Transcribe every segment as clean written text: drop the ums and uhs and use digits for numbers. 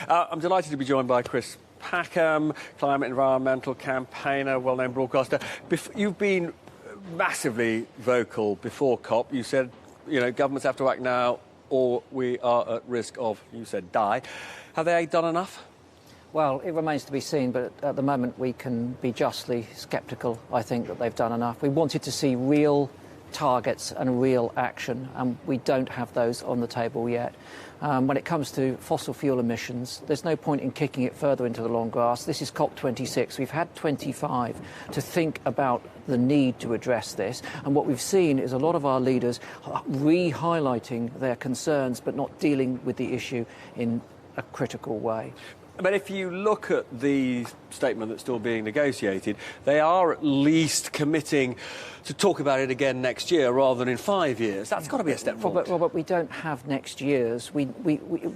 I'm delighted to be joined by Chris Packham, climate environmental campaigner, well-known broadcaster. You've been massively vocal before COP. You said, you know, governments have to act now or we are at risk of, you said, die. Have they done enough? Well, it remains to be seen, but at the moment we can be justly sceptical, I think, that they've done enough. We wanted to see real targets and real action, and we don't have those on the table yet. When it comes to fossil fuel emissions, there's no point in kicking it further into the long grass. This is COP26. We've had 25 to think about the need to address this, and what we've seen is a lot of our leaders re-highlighting their concerns but not dealing with the issue in a critical way. But if you look at the statement that's still being negotiated, they are at least committing to talk about it again next year rather than in 5 years. That's got to be a step forward. Robert, we don't have next year's. We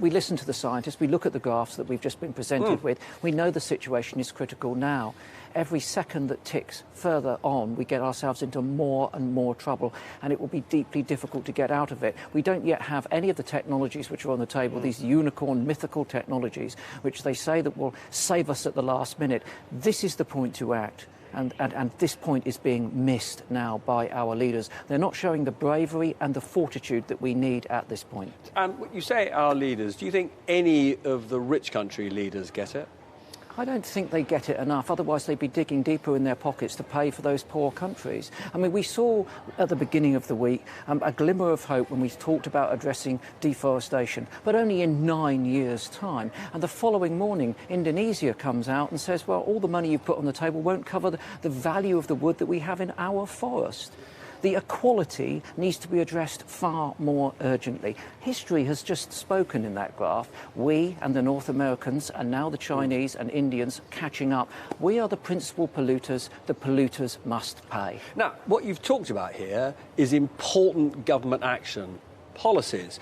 listen to the scientists, we look at the graphs that we've just been presented with. We know the situation is critical now. Every second that ticks further on, we get ourselves into more and more trouble, and it will be deeply difficult to get out of it. We don't yet have any of the technologies which are on the table, these unicorn, mythical technologies, which they say that will save us at the last minute. This is the point to act. And this point is being missed now by our leaders. They're not showing the bravery and the fortitude that we need at this point. And you say our leaders. Do you think any of the rich country leaders get it? I don't think they get it enough, otherwise they'd be digging deeper in their pockets to pay for those poor countries. I mean, we saw at the beginning of the week a glimmer of hope when we talked about addressing deforestation, but only in 9 years' time. And the following morning, Indonesia comes out and says, well, all the money you put on the table won't cover the value of the wood that we have in our forest. The equality needs to be addressed far more urgently. History has just spoken in that graph. We and the North Americans and now the Chinese and Indians catching up. We are the principal polluters. The polluters must pay. Now, what you've talked about here is important government action, policies.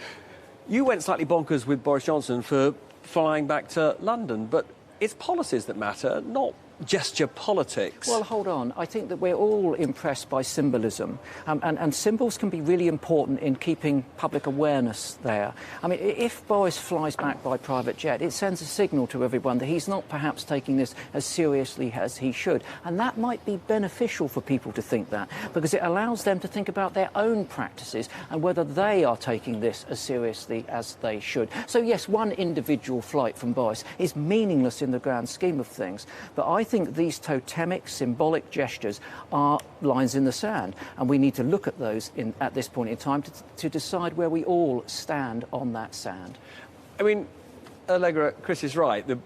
You went slightly bonkers with Boris Johnson for flying back to London, but it's policies that matter, not gesture politics. Well, hold on. I think that we're all impressed by symbolism, and symbols can be really important in keeping public awareness there. I mean, if Boris flies back by private jet, it sends a signal to everyone that he's not perhaps taking this as seriously as he should, and that might be beneficial for people to think that, because it allows them to think about their own practices and whether they are taking this as seriously as they should. So yes, one individual flight from Boris is meaningless in the grand scheme of things, but I think these totemic, symbolic gestures are lines in the sand, and we need to look at those at this point in time to decide where we all stand on that sand. I mean, Allegra, Chris is right. The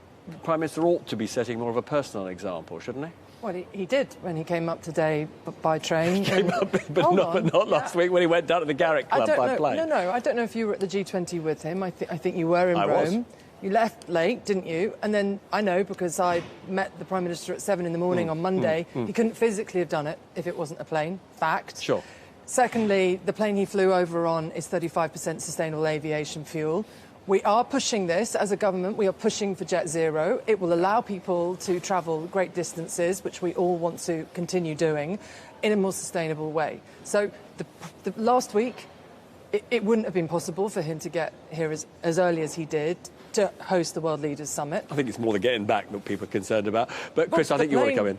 Prime Minister ought to be setting more of a personal example, shouldn't he? Well, he did when he came up today by train. He came up, but not last week when he went down to the Garrick Club by plane. No, I don't know if you were at the G20 with him. I think you were in Rome. Was. You left late, didn't you? And then I know, because I met the Prime Minister at 7 in the morning on Monday, he couldn't physically have done it if it wasn't a plane. Fact. Sure. Secondly, the plane he flew over on is 35% sustainable aviation fuel. We are pushing this as a government. We are pushing for Jet Zero. It will allow people to travel great distances, which we all want to continue doing, in a more sustainable way. So the last week, it wouldn't have been possible for him to get here as early as he did to host the World Leaders Summit. I think it's more the getting back that people are concerned about. But, Chris, I think you want to come in.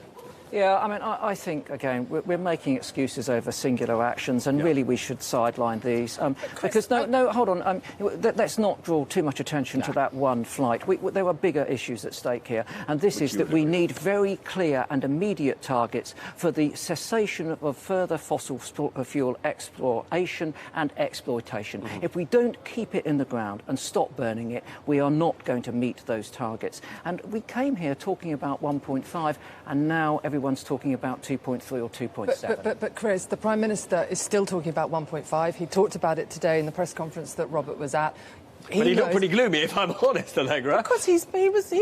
Yeah, I mean, I think, again, we're making excuses over singular actions, and really we should sideline these. Because, hold on, let's not draw too much attention to that one flight. There are bigger issues at stake here, and this is that we need very clear and immediate targets for the cessation of further fossil fuel exploration and exploitation. If we don't keep it in the ground and stop burning it, we are not going to meet those targets. And we came here talking about 1.5, and now everyone's talking about 2.3 or 2.7. But Chris, the Prime Minister is still talking about 1.5. He talked about it today in the press conference that Robert was at. But he looked pretty gloomy, if I'm honest, Allegra. Because he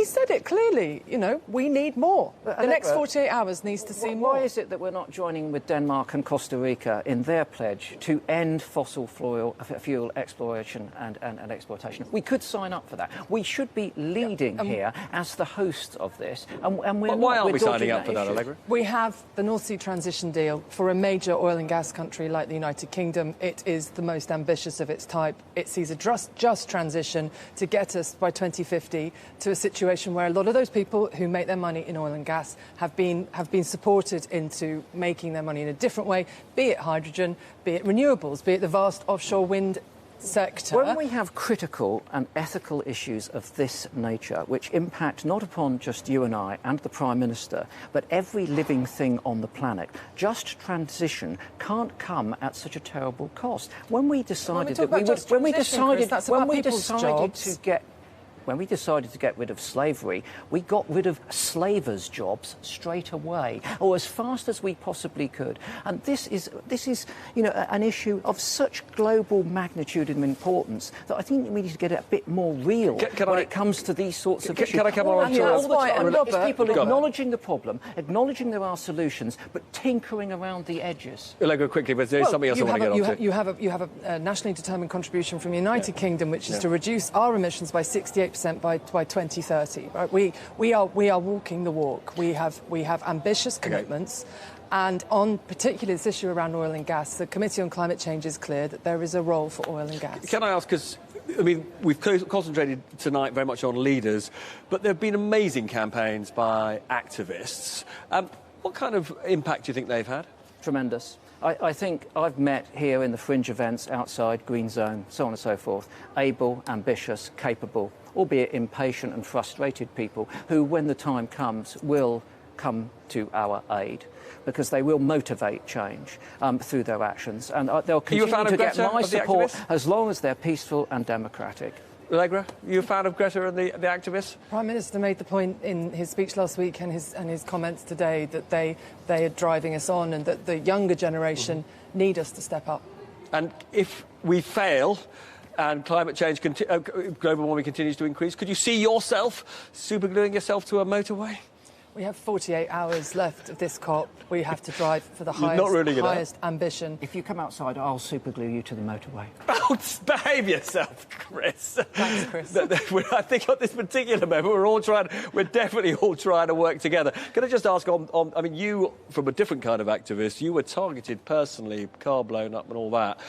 said it clearly. You know, we need more. The next 48 hours needs to see more. Why is it that we're not joining with Denmark and Costa Rica in their pledge to end fossil fuel exploration and exploitation? We could sign up for that. We should be leading here as the host of this, and we're not. Why aren't we signing up for that, Allegra? We have the North Sea transition deal. For a major oil and gas country like the United Kingdom, it is the most ambitious of its type. It sees a just just transition to get us by 2050 to a situation where a lot of those people who make their money in oil and gas have been supported into making their money in a different way, be it hydrogen, be it renewables, be it the vast offshore wind sector. When we have critical and ethical issues of this nature, which impact not upon just you and I and the Prime Minister, but every living thing on the planet, just transition can't come at such a terrible cost. When we decided that we would, when we decided to get rid of slavery, we got rid of slavers' jobs straight away, or as fast as we possibly could. And this is, you know, an issue of such global magnitude and importance that I think we need to get a bit more real when it comes to these sorts of issues. Can I come on to all the time, Robert, it's people acknowledging the problem, acknowledging there are solutions, but tinkering around the edges. Allegra, quickly, but there's something else I want to get on to. You have a nationally determined contribution from the United Kingdom, which is to reduce our emissions by 68% by 2030. Right? We are walking the walk. We have ambitious commitments. And on particularly this issue around oil and gas, the Committee on Climate Change is clear that there is a role for oil and gas. Can I ask, because, I mean, we've concentrated tonight very much on leaders, but there have been amazing campaigns by activists. What kind of impact do you think they've had? Tremendous. I think I've met here in the fringe events outside Green Zone, so on and so forth, able, ambitious, capable, albeit impatient and frustrated people who, when the time comes, will come to our aid because they will motivate change through their actions. And they'll continue to get my support as long as they're peaceful and democratic. Allegra, are you a fan of Greta and the activists? Prime Minister made the point in his speech last week and his comments today that they are driving us on and that the younger generation need us to step up. And if we fail and climate change, global warming continues to increase, could you see yourself supergluing yourself to a motorway? We have 48 hours left of this COP. We have to drive for the highest ambition. If you come outside, I'll superglue you to the motorway. Oh, behave yourself, Chris. Thanks, Chris. I think at this particular moment, we're definitely all trying to work together. Can I just ask, I mean, you, from a different kind of activist, you were targeted personally, car blown up and all that.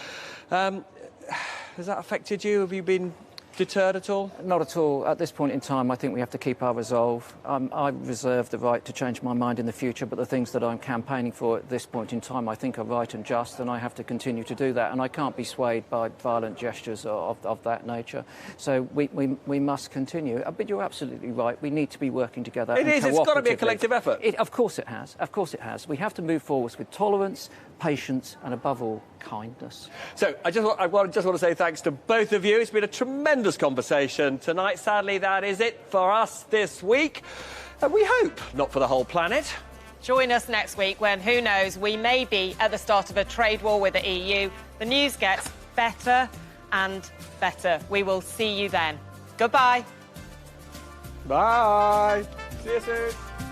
Has that affected you? Have you been deterred at all? Not at all. At this point in time, I think we have to keep our resolve. I reserve the right to change my mind in the future, but the things that I'm campaigning for at this point in time I think are right and just, and I have to continue to do that, and I can't be swayed by violent gestures of that nature. So we must continue. But you're absolutely right. We need to be working together. It is. It's got to be a collective effort. Of course it has. Of course it has. We have to move forwards with tolerance, patience, and above all, kindness. So I just want to say thanks to both of you. It's been a tremendous conversation tonight. Sadly, that is it for us this week. We hope not for the whole planet. Join us next week when, who knows, we may be at the start of a trade war with the EU. The news gets better and better. We will see you then. Goodbye. Bye. See you soon.